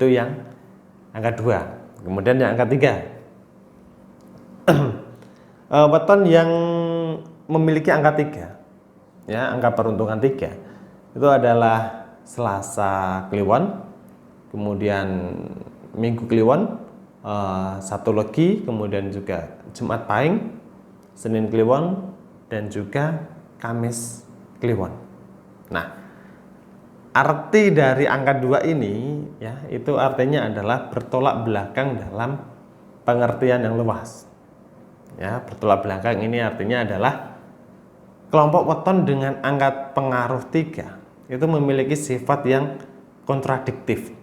Itu yang angka 2. Kemudian yang angka 3, weton yang memiliki angka 3, ya, angka peruntungan 3 itu adalah Selasa Kliwon, kemudian Minggu Kliwon, Sabtu Legi, kemudian juga Jumat Pahing, Senin Kliwon, dan juga Kamis Kliwon. Nah, arti dari angka 2 ini, ya, itu artinya adalah bertolak belakang dalam pengertian yang luas. Ya, bertolak belakang ini artinya adalah kelompok weton dengan angka pengaruh 3 itu memiliki sifat yang kontradiktif.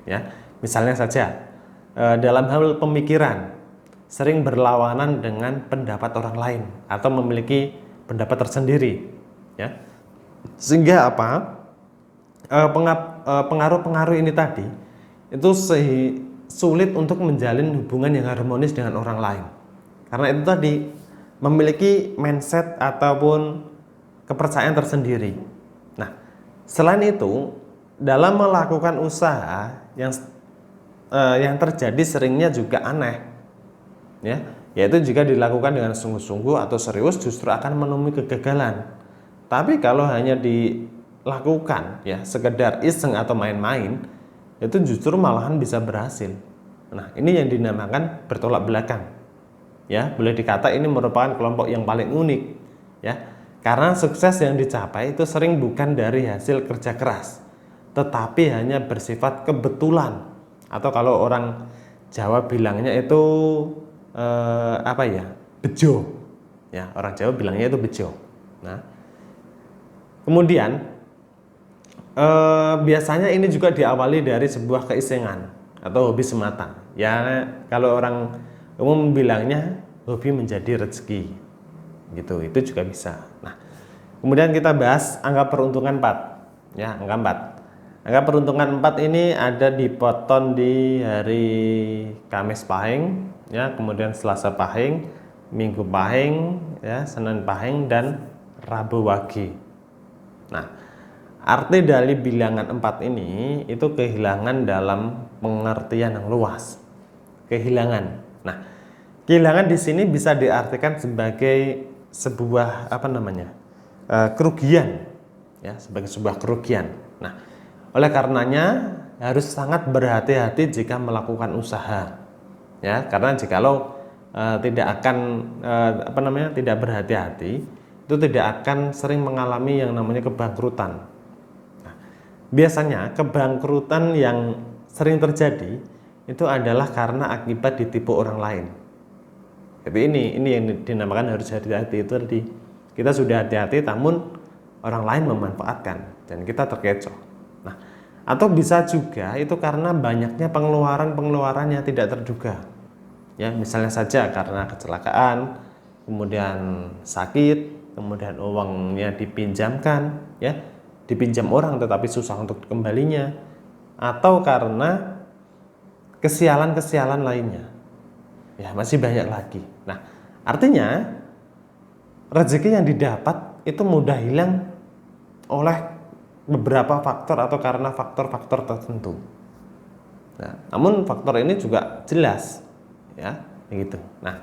Ya. Misalnya saja, dalam hal pemikiran sering berlawanan dengan pendapat orang lain atau memiliki pendapat tersendiri, ya. Sehingga apa? Pengaruh-pengaruh ini tadi itu sulit untuk menjalin hubungan yang harmonis dengan orang lain. Karena itu tadi memiliki mindset ataupun kepercayaan tersendiri. Nah, selain itu, dalam melakukan usaha yang terjadi seringnya juga aneh, ya, yaitu jika dilakukan dengan sungguh-sungguh atau serius justru akan menemui kegagalan. Tapi kalau hanya dilakukan, ya, sekedar iseng atau main-main, itu justru malahan bisa berhasil. Nah, ini yang dinamakan bertolak belakang. Ya, boleh dikata ini merupakan kelompok yang paling unik, ya. Karena sukses yang dicapai itu sering bukan dari hasil kerja keras, tetapi hanya bersifat kebetulan, atau kalau orang Jawa bilangnya itu bejo. Ya, orang Jawa bilangnya itu bejo. Nah, kemudian biasanya ini juga diawali dari sebuah keisengan atau hobi semata. Ya, kalau orang umum bilangnya hobi menjadi rezeki. Gitu, itu juga bisa. Nah, kemudian kita bahas angka peruntungan 4, ya, angka 4. Angka peruntungan 4 ini ada di weton di hari Kamis Pahing, ya, kemudian Selasa Pahing, Minggu Pahing, ya, Senin Pahing, dan Rabu Wage. Nah, arti dari bilangan 4 ini itu kehilangan dalam pengertian yang luas. Kehilangan. Nah, kehilangan di sini bisa diartikan sebagai sebuah kerugian, ya, sebagai sebuah kerugian. Nah, oleh karenanya harus sangat berhati-hati jika melakukan usaha, ya, karena jikalau tidak berhati-hati, itu tidak akan sering mengalami yang namanya kebangkrutan. Nah, biasanya kebangkrutan yang sering terjadi itu adalah karena akibat ditipu orang lain. Tapi ini yang dinamakan harus hati-hati. Itu tadi kita sudah hati-hati, namun orang lain memanfaatkan dan kita terkecoh. Nah, atau bisa juga itu karena banyaknya pengeluaran yang tidak terduga. Ya, misalnya saja karena kecelakaan, kemudian sakit, kemudian uangnya dipinjamkan, ya, dipinjam orang tetapi susah untuk kembalinya, atau karena kesialan-kesialan lainnya. Ya, masih banyak lagi. Nah, artinya rezeki yang didapat itu mudah hilang oleh beberapa faktor atau karena faktor-faktor tertentu. Nah, namun faktor ini juga jelas, ya, begitu. Nah,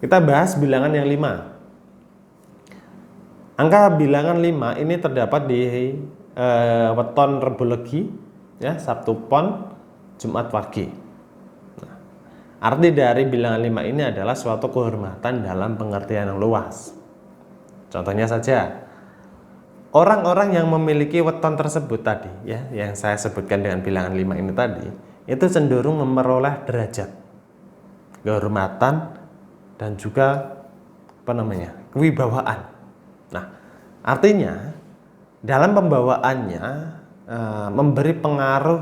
kita bahas bilangan yang 5. Angka bilangan 5 ini terdapat di weton Rebo Legi, ya, Sabtu Pon, Jumat Wage. Arti dari bilangan 5 ini adalah suatu kehormatan dalam pengertian yang luas. Contohnya saja, orang-orang yang memiliki weton tersebut tadi, ya, yang saya sebutkan dengan bilangan 5 ini tadi, itu cenderung memperoleh derajat, kehormatan, dan juga kewibawaan. Nah, artinya dalam pembawaannya memberi pengaruh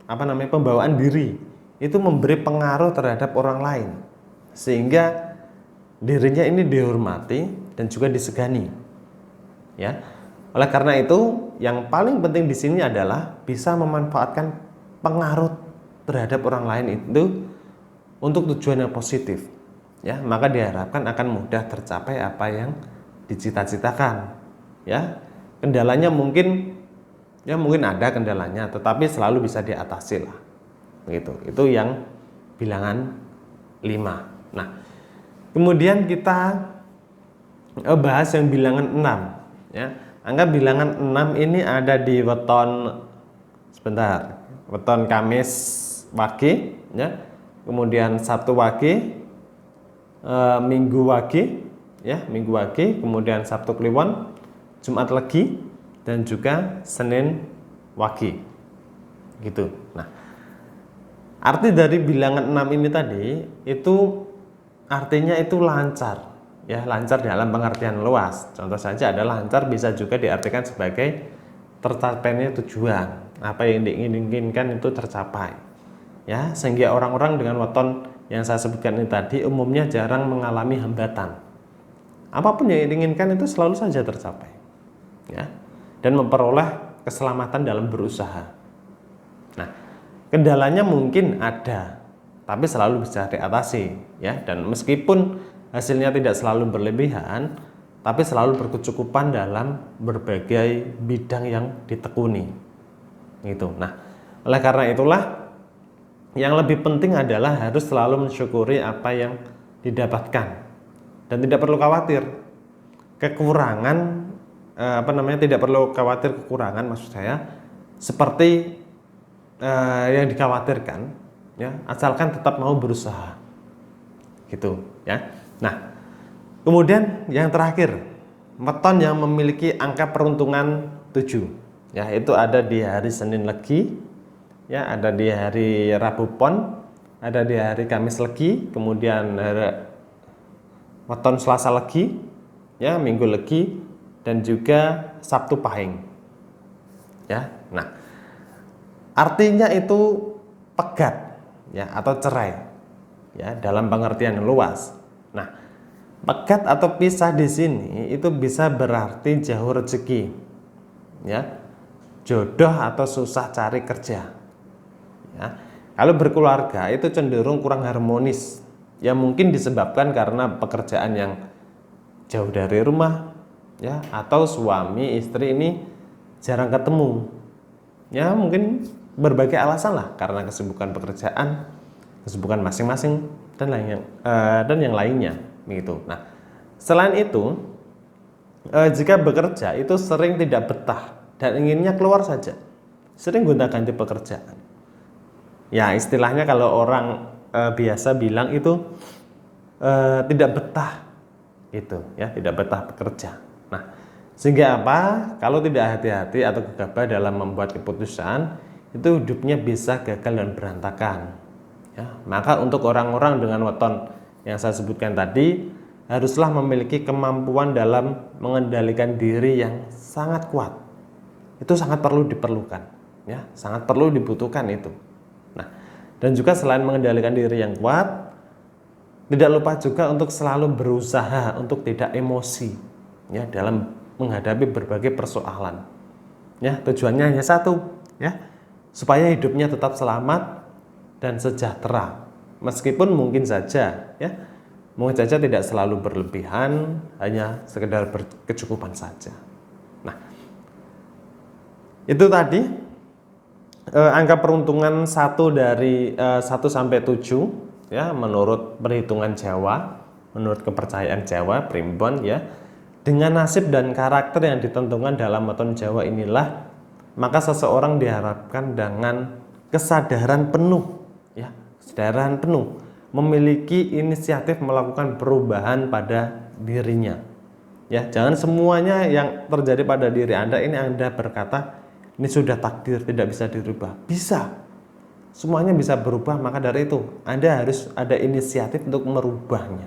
pembawaan diri. Itu memberi pengaruh terhadap orang lain sehingga dirinya ini dihormati dan juga disegani, ya. Oleh karena itu yang paling penting di sini adalah bisa memanfaatkan pengaruh terhadap orang lain itu untuk tujuan yang positif, ya, maka diharapkan akan mudah tercapai apa yang dicita-citakan, ya. Kendalanya mungkin Ya mungkin ada kendalanya, tetapi selalu bisa diatasi lah. Begitu. Itu yang bilangan 5. Nah, kemudian kita bahas yang bilangan 6 ya. Angka bilangan 6 ini ada di weton Kamis Wage ya. Kemudian Sabtu Wage, Minggu Wage ya, Minggu Wage, kemudian Sabtu Kliwon, Jumat Legi, dan juga Senin Wage. Gitu. Nah, arti dari bilangan 6 ini tadi itu artinya itu lancar. Ya, lancar dalam pengertian luas. Contoh saja adalah lancar bisa juga diartikan sebagai tercapainya tujuan. Apa yang diinginkan itu tercapai. Ya, sehingga orang-orang dengan weton yang saya sebutkan ini tadi umumnya jarang mengalami hambatan. Apapun yang diinginkan itu selalu saja tercapai. Ya. Dan memperoleh keselamatan dalam berusaha. Nah, kendalanya mungkin ada, tapi selalu bisa diatasi, ya. Dan meskipun hasilnya tidak selalu berlebihan, tapi selalu berkecukupan dalam berbagai bidang yang ditekuni. Gitu. Nah, oleh karena itulah yang lebih penting adalah harus selalu mensyukuri apa yang didapatkan dan tidak perlu khawatir kekurangan, tidak perlu khawatir kekurangan maksud saya seperti yang dikhawatirkan, ya, asalkan tetap mau berusaha, gitu, ya. Nah, kemudian yang terakhir, weton yang memiliki angka peruntungan 7, ya, itu ada di hari Senin Legi, ya, ada di hari Rabu Pon, ada di hari Kamis Legi, kemudian weton Selasa Legi, ya, Minggu Legi, dan juga Sabtu Pahing, ya. Nah, artinya itu pegat, ya, atau cerai, ya, dalam pengertian yang luas. Nah, pegat atau pisah di sini itu bisa berarti jauh rezeki, ya, jodoh atau susah cari kerja. Ya, kalau berkeluarga itu cenderung kurang harmonis, ya mungkin disebabkan karena pekerjaan yang jauh dari rumah, ya, atau suami istri ini jarang ketemu, ya mungkin berbagai alasan lah, karena kesibukan pekerjaan, kesibukan masing-masing, dan yang lainnya, begitu. Nah, selain itu, jika bekerja itu sering tidak betah dan inginnya keluar saja, sering gonta-ganti pekerjaan. Ya, istilahnya kalau orang biasa bilang itu tidak betah, itu, ya, tidak betah bekerja. Nah, sehingga apa? Kalau tidak hati-hati atau gegabah dalam membuat keputusan, itu hidupnya bisa gagal dan berantakan. Ya, maka untuk orang-orang dengan weton yang saya sebutkan tadi haruslah memiliki kemampuan dalam mengendalikan diri yang sangat kuat. Itu sangat perlu diperlukan, ya, sangat perlu dibutuhkan itu. Nah, dan juga selain mengendalikan diri yang kuat, tidak lupa juga untuk selalu berusaha untuk tidak emosi, ya, dalam menghadapi berbagai persoalan. Ya, tujuannya hanya satu, ya, supaya hidupnya tetap selamat dan sejahtera, meskipun mungkin saja tidak selalu berlebihan, hanya sekedar berkecukupan saja. Nah, itu tadi angka peruntungan 1 sampai 7, ya, menurut perhitungan Jawa, menurut kepercayaan Jawa primbon, ya, dengan nasib dan karakter yang ditentukan dalam weton Jawa inilah, maka seseorang diharapkan dengan kesadaran penuh, ya, kesadaran penuh memiliki inisiatif melakukan perubahan pada dirinya. Ya, jangan semuanya yang terjadi pada diri Anda ini Anda berkata ini sudah takdir, tidak bisa dirubah. Bisa. Semuanya bisa berubah, maka dari itu Anda harus ada inisiatif untuk merubahnya.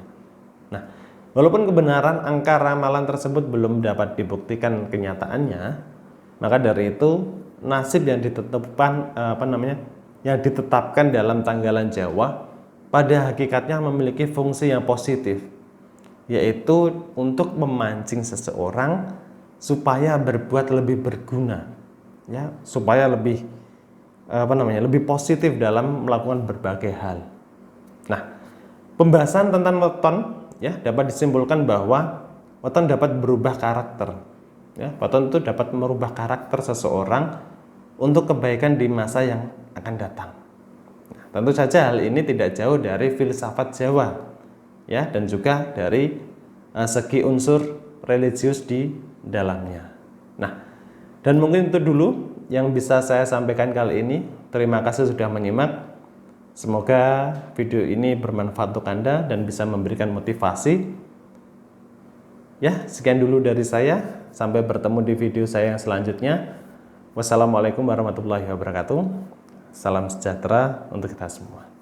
Nah, walaupun kebenaran angka ramalan tersebut belum dapat dibuktikan kenyataannya, maka dari itu nasib yang ditetapkan dalam tanggalan Jawa pada hakikatnya memiliki fungsi yang positif, yaitu untuk memancing seseorang supaya berbuat lebih berguna, ya, supaya lebih positif dalam melakukan berbagai hal. Nah, pembahasan tentang weton, ya, dapat disimpulkan bahwa weton dapat berubah karakter, Ya, Faton itu dapat merubah karakter seseorang untuk kebaikan di masa yang akan datang. Nah, tentu saja hal ini tidak jauh dari filsafat Jawa, ya, dan juga dari segi unsur religius di dalamnya. Nah, dan mungkin itu dulu yang bisa saya sampaikan kali ini. Terima kasih sudah menyimak. Semoga video ini bermanfaat untuk Anda dan bisa memberikan motivasi. Ya, sekian dulu dari saya. Sampai bertemu di video saya yang selanjutnya. Wassalamualaikum warahmatullahi wabarakatuh. Salam sejahtera untuk kita semua.